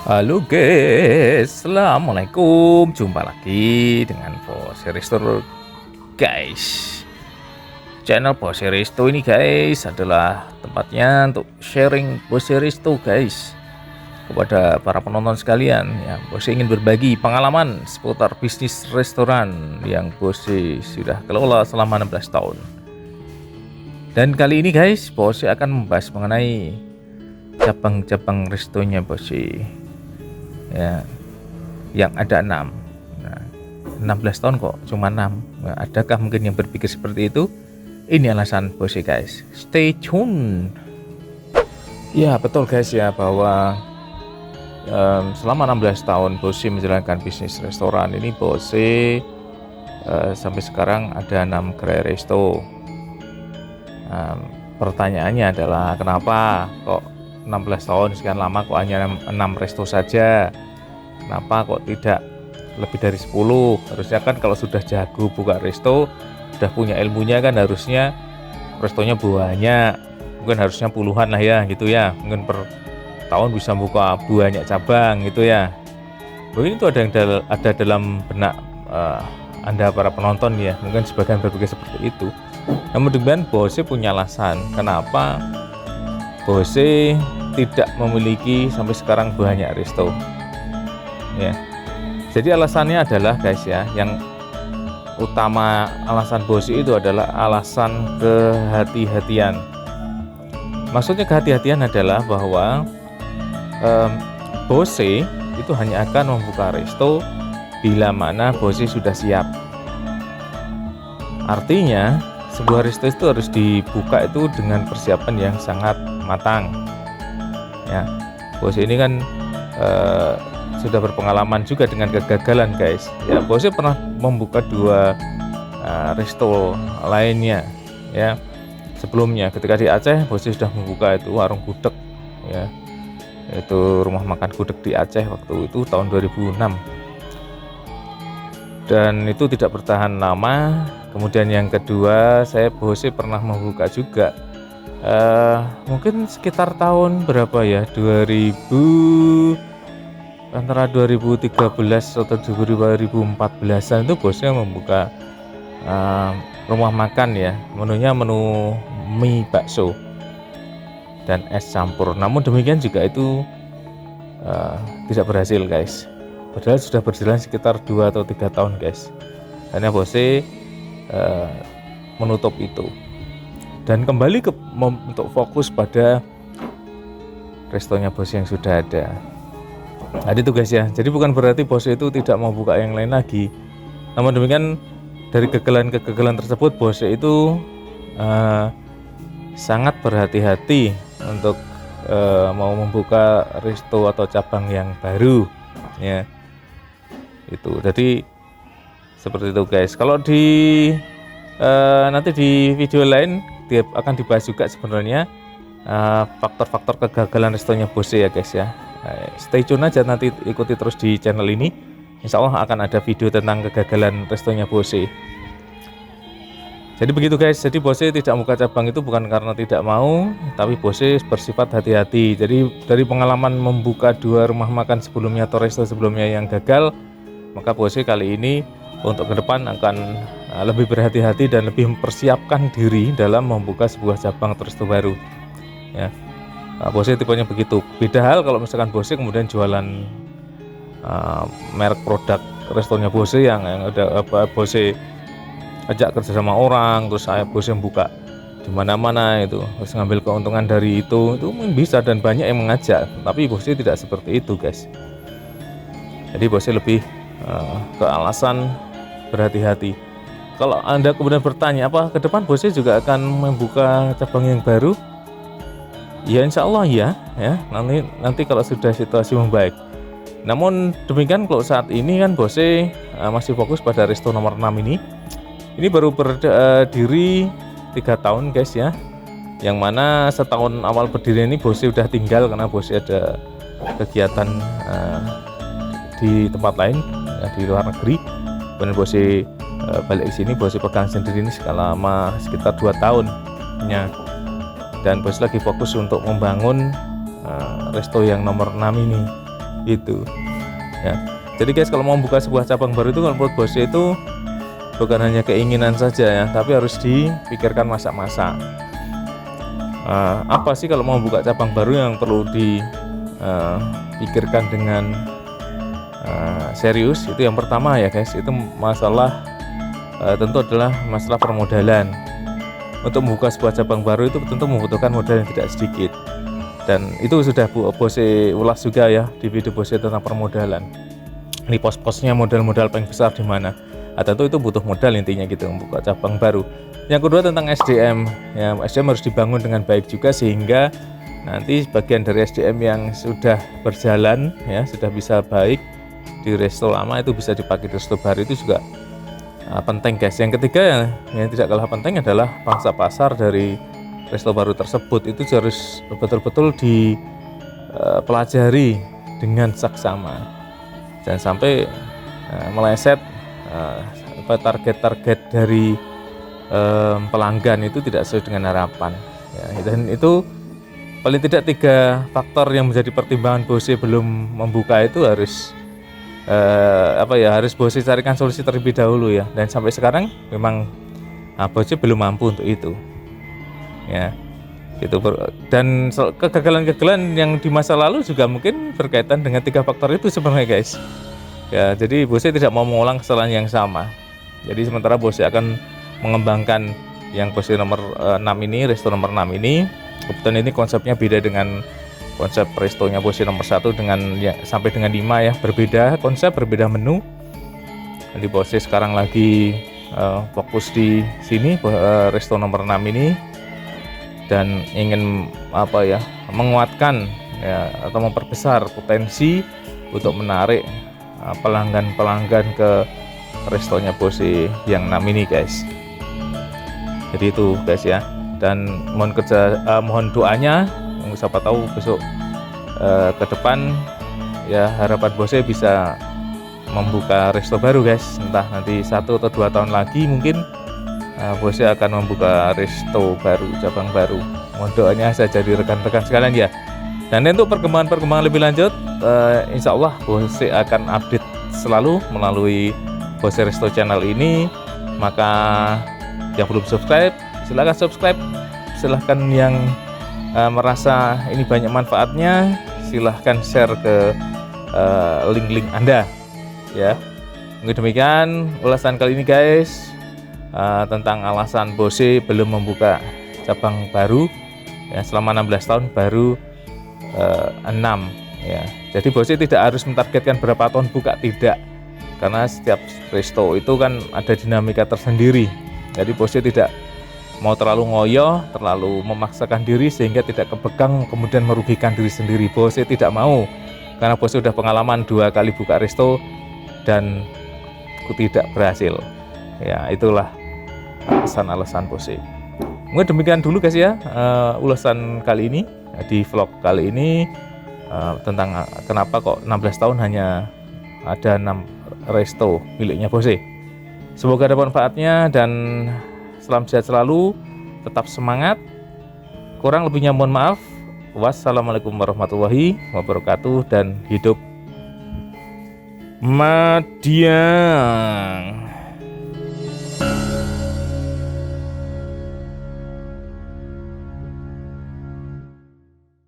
Halo guys, assalamualaikum. Jumpa lagi dengan Bose Resto guys. Channel Bose Resto ini guys adalah tempatnya untuk sharing Bose Resto guys kepada para penonton sekalian. Ya, Bose ingin berbagi pengalaman seputar bisnis restoran yang Bose sudah kelola selama 16 tahun. Dan kali ini guys, Bose akan membahas mengenai cabang-cabang restonya Bose. Ya, yang ada 6. Nah, 16 tahun kok cuma 6. Nah, adakah mungkin yang berpikir seperti itu? Ini alasan Bose guys. Stay tune. Ya betul guys ya, bahwa selama 16 tahun Bose menjalankan bisnis restoran ini, Bose sampai sekarang ada 6 gerai resto. Pertanyaannya adalah kenapa kok 16 tahun sekian lama kok hanya 6 resto saja? Kenapa kok tidak lebih dari 10? Harusnya kan kalau sudah jago buka resto, sudah punya ilmunya kan harusnya restonya banyak, mungkin harusnya puluhan lah ya gitu ya, mungkin per tahun bisa buka banyak cabang gitu ya. Mungkin itu ada dalam benak Anda para penonton ya, mungkin sebagian berpikir seperti itu. Namun demikian Bose punya alasan kenapa Bose tidak memiliki sampai sekarang banyak resto ya. Jadi alasannya adalah guys ya, yang utama alasan Bose itu adalah alasan kehati-hatian. Maksudnya kehati-hatian adalah bahwa Bose itu hanya akan membuka resto bila mana Bose sudah siap. Artinya sebuah resto itu harus dibuka itu dengan persiapan yang sangat matang ya. Bose ini kan sudah berpengalaman juga dengan kegagalan guys ya. Bose pernah membuka 2 resto lainnya ya. Sebelumnya ketika di Aceh, Bose sudah membuka itu warung gudeg ya, itu rumah makan gudeg di Aceh waktu itu tahun 2006, dan itu tidak bertahan lama. Kemudian yang kedua, Bose pernah membuka juga mungkin sekitar tahun berapa ya, antara 2013 atau 2014an itu Bose membuka rumah makan ya, menunya menu mie bakso dan es campur. Namun demikian juga itu tidak berhasil guys, padahal sudah berjalan sekitar 2 atau 3 tahun guys. Hanya Bose menutup itu dan kembali untuk fokus pada restonya Bose yang sudah ada. Nah itu guys ya, jadi bukan berarti Bose itu tidak mau buka yang lain lagi. Namun demikian dari kegagalan tersebut, Bose itu sangat berhati-hati untuk mau membuka resto atau cabang yang baru ya. Itu jadi seperti itu guys. Kalau nanti di video lain dia akan dibahas juga sebenarnya faktor-faktor kegagalan restonya Bose ya guys ya. Stay tune aja, nanti ikuti terus di channel ini. Insya Allah akan ada video tentang kegagalan restonya Bose. Jadi begitu guys. Jadi Bose tidak membuka cabang itu bukan karena tidak mau, tapi Bose bersifat hati-hati. Jadi dari pengalaman membuka 2 rumah makan sebelumnya atau resto sebelumnya yang gagal, maka Bose kali ini untuk ke depan akan lebih berhati-hati dan lebih mempersiapkan diri dalam membuka sebuah cabang atau resto baru ya. Bose tipenya begitu. Beda hal kalau misalkan Bose kemudian jualan merek produk restonya Bose yang ada Bose ajak kerja sama orang, terus Bose buka di mana-mana itu, terus ngambil keuntungan dari itu mungkin bisa, dan banyak yang mengajak. Tapi Bose tidak seperti itu guys. Jadi Bose lebih ke alasan berhati-hati. Kalau Anda kemudian bertanya apa ke depan Bose juga akan membuka cabang yang baru? Ya insya Allah ya, nanti kalau sudah situasi membaik. Namun demikian kalau saat ini kan Bose masih fokus pada resto nomor 6 ini. Ini baru berdiri 3 tahun guys ya. Yang mana setahun awal berdiri ini Bose udah tinggal karena Bose ada kegiatan di tempat lain ya, di luar negeri. Kemudian Bose balik ke sini, Bose pegang sendiri ini selama sekitar 2 tahun ya. Dan Bose lagi fokus untuk membangun resto yang nomor 6 ini gitu ya. Jadi guys, kalau mau buka sebuah cabang baru itu kalau menurut bosnya itu bukan hanya keinginan saja ya, tapi harus dipikirkan masak-masak. Apa sih kalau mau buka cabang baru yang perlu dipikirkan dengan serius? Itu yang pertama ya guys, itu masalah tentu adalah masalah permodalan. Untuk membuka sebuah cabang baru itu tentu membutuhkan modal yang tidak sedikit, dan itu sudah Bose ulas juga ya di video Bose tentang permodalan. Ini pos-posnya modal-modal paling besar di mana. Tentu itu butuh modal intinya gitu membuka cabang baru. Yang kedua tentang SDM ya, SDM harus dibangun dengan baik juga sehingga nanti bagian dari SDM yang sudah berjalan ya, sudah bisa baik di resto lama itu bisa dipakai di resto baru, itu juga penting guys. Yang ketiga yang tidak kalah penting adalah pangsa pasar dari resto baru tersebut, itu harus betul-betul dipelajari dengan saksama, jangan sampai meleset target-target dari pelanggan itu tidak sesuai dengan harapan ya. Dan itu paling tidak 3 faktor yang menjadi pertimbangan Bose belum membuka itu harus harus Bose carikan solusi terlebih dahulu ya, dan sampai sekarang memang Bose belum mampu untuk itu ya. Dan kegagalan-kegagalan yang di masa lalu juga mungkin berkaitan dengan 3 faktor itu sebenarnya guys ya. Jadi Bose tidak mau mengulang kesalahan yang sama. Jadi sementara Bose akan mengembangkan yang Bose nomor 6 ini, resto nomor 6 ini. Kebetulan ini konsepnya beda dengan konsep restonya Bose nomor 1 dengan ya, sampai dengan 5 ya, berbeda konsep, berbeda menu. Jadi Bose sekarang lagi fokus di sini resto nomor 6 ini, dan ingin menguatkan ya, atau memperbesar potensi untuk menarik pelanggan-pelanggan ke restonya Bose yang 6 ini guys. Jadi itu guys ya, dan mohon doanya, siapa tahu besok ke depan ya harapan Bose bisa membuka resto baru guys. Entah nanti 1 atau 2 tahun lagi mungkin Bose akan membuka resto baru, cabang baru. Mohon doanya saja di rekan-rekan sekalian ya. Dan untuk perkembangan lebih lanjut, insya Allah Bose akan update selalu melalui Bose Resto Channel ini. Maka yang belum subscribe, silahkan subscribe. Silahkan yang merasa ini banyak manfaatnya, silahkan share ke link-link Anda ya. Mungkin demikian ulasan kali ini guys, tentang alasan Bose belum membuka cabang baru ya, selama 16 tahun baru 6 ya. Jadi Bose tidak harus mentargetkan berapa tahun buka, tidak, karena setiap resto itu kan ada dinamika tersendiri. Jadi Bose tidak mau terlalu ngoyo, terlalu memaksakan diri sehingga tidak kepegang kemudian merugikan diri sendiri. Bose tidak mau, karena Bose sudah pengalaman 2 kali buka resto dan tidak berhasil ya. Itulah alasan Bose. Mungkin demikian dulu guys ya, ulasan kali ini di vlog kali ini tentang kenapa kok 16 tahun hanya ada 6 resto miliknya Bose. Semoga ada manfaatnya dan salam sehat selalu, tetap semangat. Kurang lebihnya mohon maaf. Wassalamualaikum warahmatullahi wabarakatuh, dan hidup Madiang.